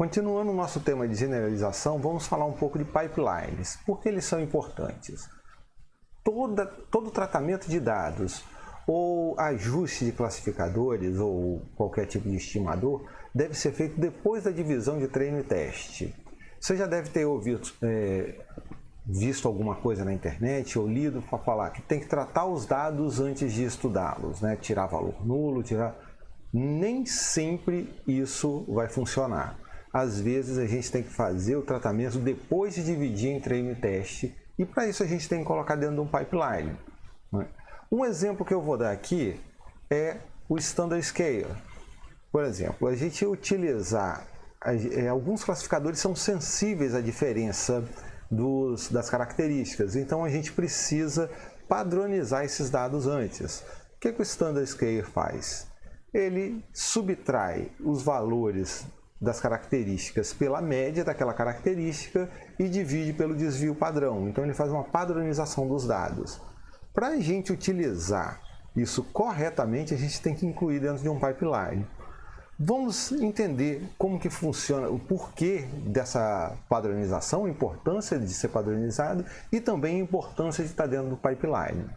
continuando o nosso tema de generalização, vamos falar um pouco de pipelines. Por que eles são importantes? Todo tratamento de dados ou ajuste de classificadores ou qualquer tipo de estimador deve ser feito depois da divisão de treino e teste. Você já deve ter visto alguma coisa na internet ou lido para falar que tem que tratar os dados antes de estudá-los, né? Tirar valor nulo, Nem sempre isso vai funcionar. Às vezes a gente tem que fazer o tratamento depois de dividir em treino e teste, e para isso a gente tem que colocar dentro de um pipeline. Um exemplo que eu vou dar aqui é o Standard Scale. Por exemplo, a gente utilizar alguns classificadores são sensíveis à diferença das características, então a gente precisa padronizar esses dados antes. O que o Standard Scale faz? Ele subtrai os valores das características pela média daquela característica e divide pelo desvio padrão. Então ele faz uma padronização dos dados. Para a gente utilizar isso corretamente, a gente tem que incluir dentro de um pipeline. Vamos entender como que funciona, o porquê dessa padronização, a importância de ser padronizado e também a importância de estar dentro do pipeline.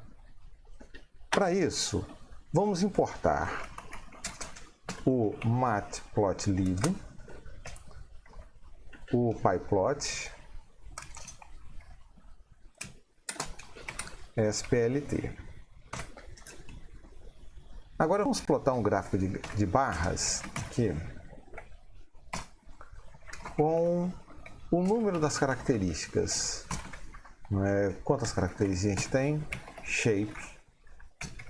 Para isso, vamos importar o matplotlib, o pyplot, splt. Agora vamos plotar um gráfico de barras aqui com o número das características. Quantas características a gente tem? Shape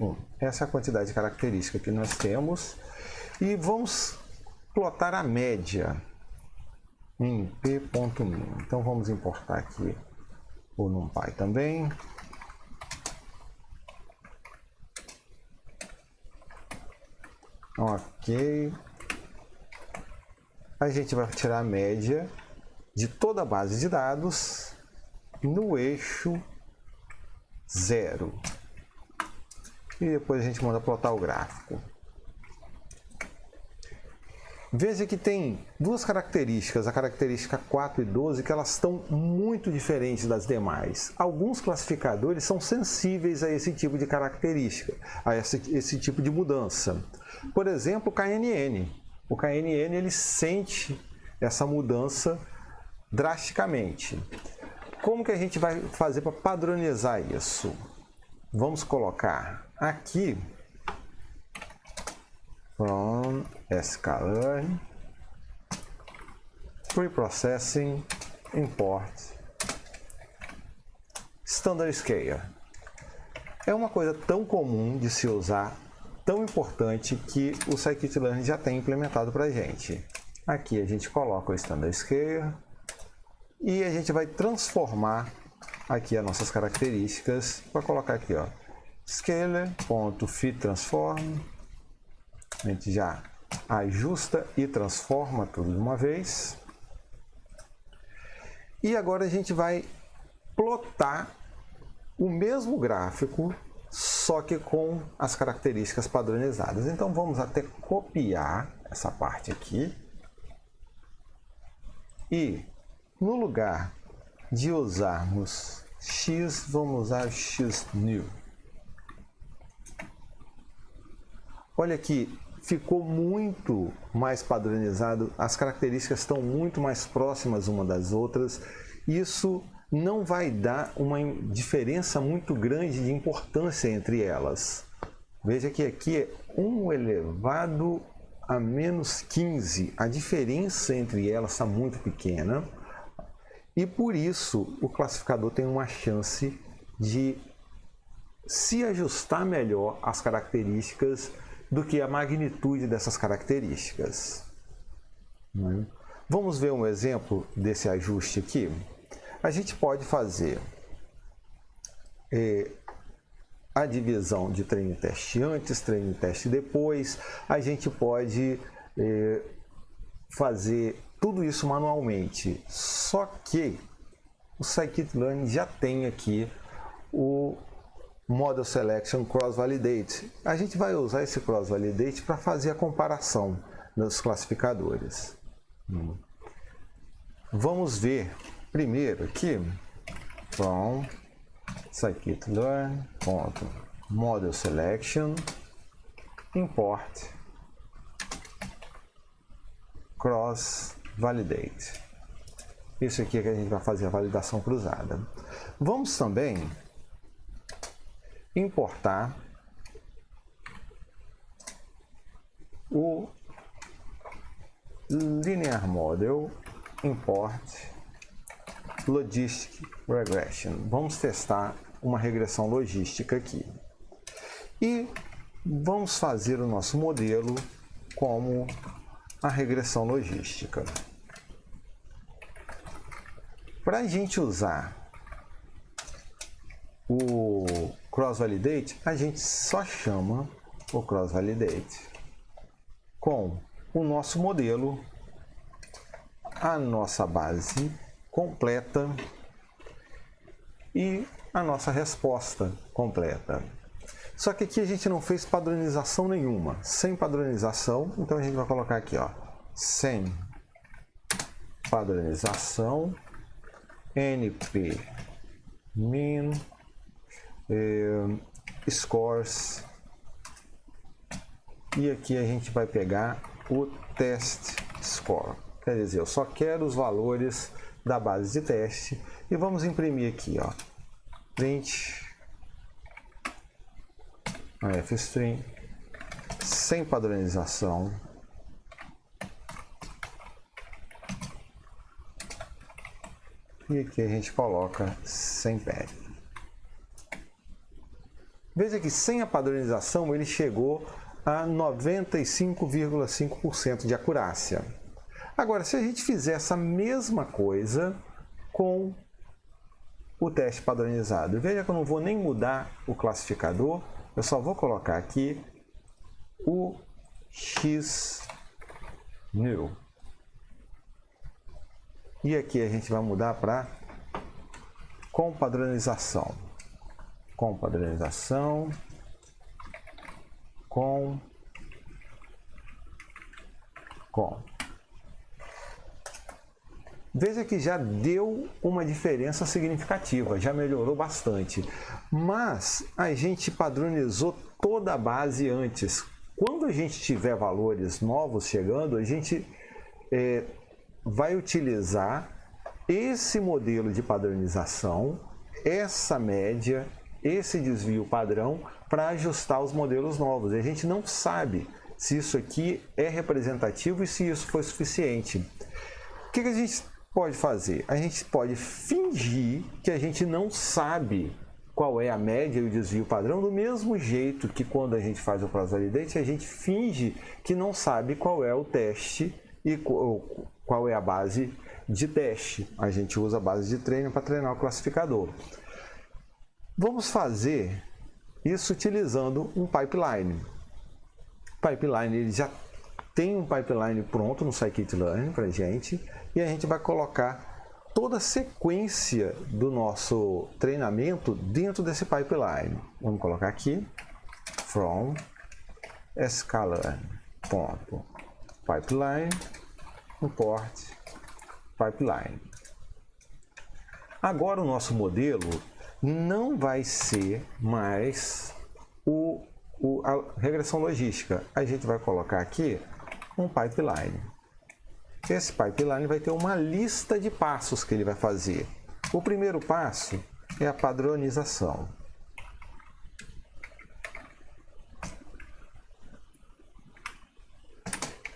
1. Essa é a quantidade de características que nós temos. E vamos plotar a média em p.min. Então vamos importar aqui o NumPy também. Ok. A gente vai tirar a média de toda a base de dados no eixo 0. E depois a gente manda plotar o gráfico. Veja que tem duas características, a característica 4 e 12, que elas estão muito diferentes das demais. Alguns classificadores são sensíveis a esse tipo de característica, a esse tipo de mudança. Por exemplo, o KNN. O KNN ele sente essa mudança drasticamente. Como que a gente vai fazer para padronizar isso? Vamos colocar aqui from sklearn preprocessing import standard scale. É uma coisa tão comum de se usar, tão importante, que o scikit-learn já tem implementado para a gente. Aqui a gente coloca o standard scale e a gente vai transformar aqui as nossas características para colocar aqui, ó, scaler.fitTransform. A gente já ajusta e transforma tudo de uma vez. E agora a gente vai plotar o mesmo gráfico, só que com as características padronizadas. Então vamos até copiar essa parte aqui. E no lugar de usarmos x, vamos usar xnew. Olha aqui, ficou muito mais padronizado, as características estão muito mais próximas umas das outras. Isso não vai dar uma diferença muito grande de importância entre elas. Veja que aqui é 1 elevado a menos 15. A diferença entre elas está muito pequena. E por isso o classificador tem uma chance de se ajustar melhor às características do que a magnitude dessas características. Vamos ver um exemplo desse ajuste aqui. A gente pode fazer a divisão de treino e teste antes, treino e teste depois. A gente pode fazer tudo isso manualmente. Só que o scikit-learn já tem aqui o Model Selection Cross Validate. A gente vai usar esse Cross Validate para fazer a comparação dos classificadores. vamos ver primeiro aqui from scikit-learn.model selection import cross validate. Isso aqui é que a gente vai fazer a validação cruzada. Vamos também importar o linear model import logistic regression. Vamos testar uma regressão logística aqui. E vamos fazer o nosso modelo como a regressão logística. Para a gente usar o cross-validate, a gente só chama o cross-validate com o nosso modelo, a nossa base completa e a nossa resposta completa. Só que aqui a gente não fez padronização nenhuma. Sem padronização, então a gente vai colocar aqui, ó, sem padronização, np min scores, e aqui a gente vai pegar o test score. Quer dizer, eu só quero os valores da base de teste e vamos imprimir aqui, ó, print fstring sem padronização e aqui a gente coloca sem padding. Veja que sem a padronização ele chegou a 95,5% de acurácia. Agora, se a gente fizer essa mesma coisa com o teste padronizado, veja que eu não vou nem mudar o classificador, eu só vou colocar aqui o xnew. E aqui a gente vai mudar para com padronização. Com padronização. Com. Veja que já deu uma diferença significativa, já melhorou bastante. Mas a gente padronizou toda a base antes. Quando a gente tiver valores novos chegando, a gente vai utilizar esse modelo de padronização, essa média, esse desvio padrão para ajustar os modelos novos. A gente não sabe se isso aqui é representativo e se isso foi suficiente. O que a gente pode fazer? A gente pode fingir que a gente não sabe qual é a média e o desvio padrão, do mesmo jeito que quando a gente faz o cross-validate, a gente finge que não sabe qual é o teste e qual é a base de teste. A gente usa a base de treino para treinar o classificador. Vamos fazer isso utilizando um pipeline. Pipeline, ele já tem um pipeline pronto no scikit-learn para a gente, e a gente vai colocar toda a sequência do nosso treinamento dentro desse pipeline. Vamos colocar aqui from sklearn.pipeline import pipeline. Agora o nosso modelo não vai ser mais a regressão logística. A gente vai colocar aqui um pipeline. Esse pipeline vai ter uma lista de passos que ele vai fazer. O primeiro passo é a padronização.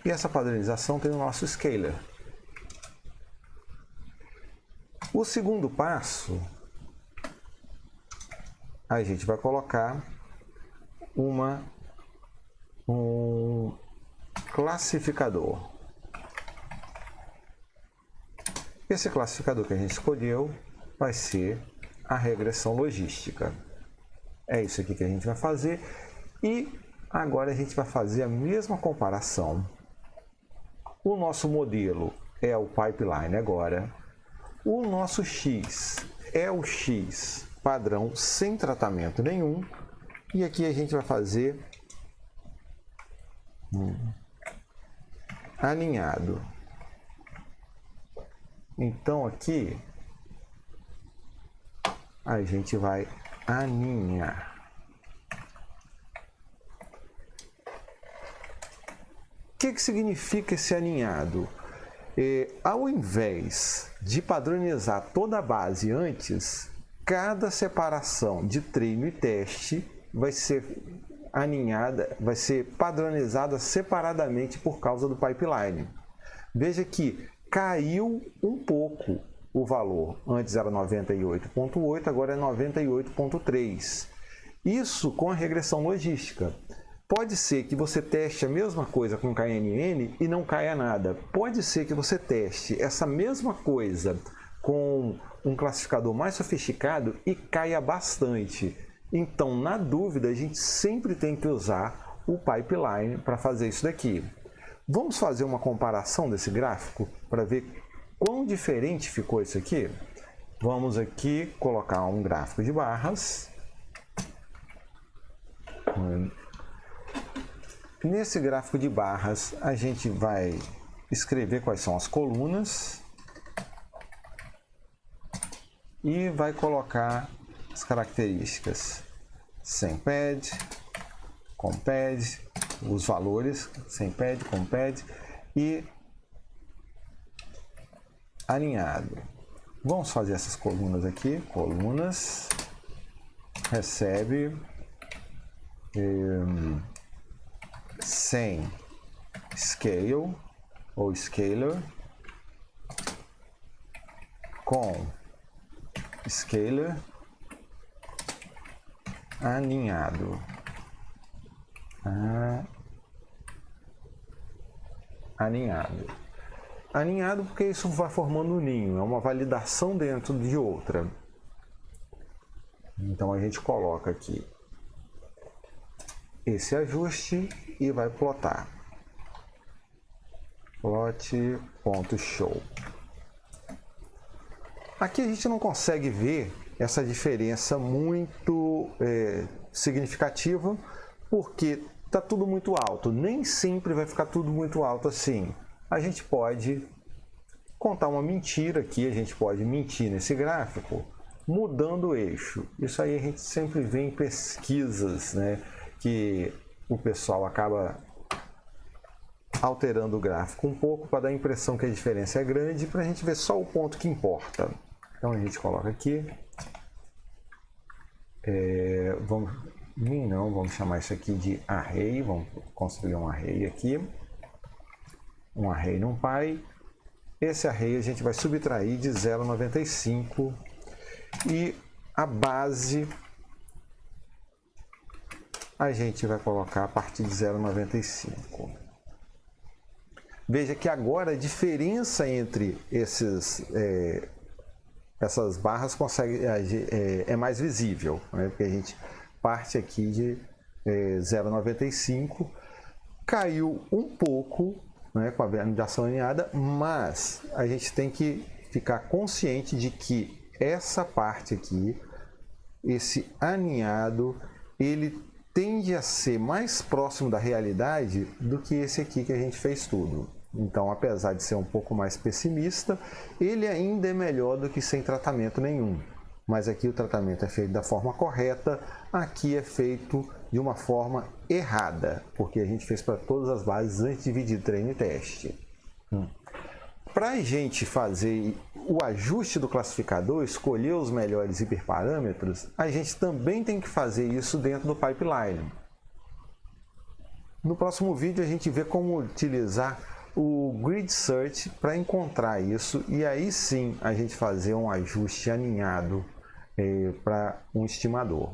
E essa padronização tem o nosso scaler. O segundo passo, a gente vai colocar um classificador. Esse classificador que a gente escolheu vai ser a regressão logística. É isso aqui que a gente vai fazer. E agora a gente vai fazer a mesma comparação. O nosso modelo é o pipeline agora. O nosso X é o X padrão sem tratamento nenhum. E aqui a gente vai fazer aninhado. Então aqui a gente vai aninhar. O que significa esse aninhado? Ao invés de padronizar toda a base antes, cada separação de treino e teste vai ser aninhada, vai ser padronizada separadamente por causa do pipeline. Veja que caiu um pouco o valor. Antes era 98,8, agora é 98,3. Isso com a regressão logística. Pode ser que você teste a mesma coisa com KNN e não caia nada. Pode ser que você teste essa mesma coisa com um classificador mais sofisticado e caia bastante. Então, na dúvida, a gente sempre tem que usar o pipeline para fazer isso daqui. Vamos fazer uma comparação desse gráfico para ver quão diferente ficou isso aqui? Vamos aqui colocar um gráfico de barras. Nesse gráfico de barras, a gente vai escrever quais são as colunas e vai colocar as características sem pad, com pad, os valores sem pad, com pad e alinhado. Vamos fazer essas colunas aqui, colunas, recebe sem scale ou scaler, com scaler, aninhado. Aninhado porque isso vai formando um ninho, é uma validação dentro de outra. Então a gente coloca aqui esse ajuste e vai plotar. Plot.show. Aqui a gente não consegue ver essa diferença muito significativa, porque está tudo muito alto. Nem sempre vai ficar tudo muito alto assim. A gente pode contar uma mentira aqui, a gente pode mentir nesse gráfico mudando o eixo. Isso aí a gente sempre vê em pesquisas, né, que o pessoal acaba alterando o gráfico um pouco para dar a impressão que a diferença é grande, para a gente ver só o ponto que importa. Então a gente coloca aqui, vamos chamar isso aqui de array, vamos construir um array aqui, um array NumPy. Esse array a gente vai subtrair de 0,95 e a base a gente vai colocar a partir de 0,95. Veja que agora a diferença entre essas barras é mais visível, né? Porque a gente parte aqui de 0,95, caiu um pouco, né, com a validação alinhada, mas a gente tem que ficar consciente de que essa parte aqui, esse aninhado, ele tende a ser mais próximo da realidade do que esse aqui que a gente fez tudo. Então, apesar de ser um pouco mais pessimista, ele ainda é melhor do que sem tratamento nenhum. Mas aqui o tratamento é feito da forma correta, aqui é feito de uma forma errada, porque a gente fez para todas as bases antes de dividir treino e teste. Para a gente fazer o ajuste do classificador, escolher os melhores hiperparâmetros, a gente também tem que fazer isso dentro do pipeline. No próximo vídeo a gente vê como utilizar o Grid Search para encontrar isso e aí sim a gente fazer um ajuste aninhado para um estimador.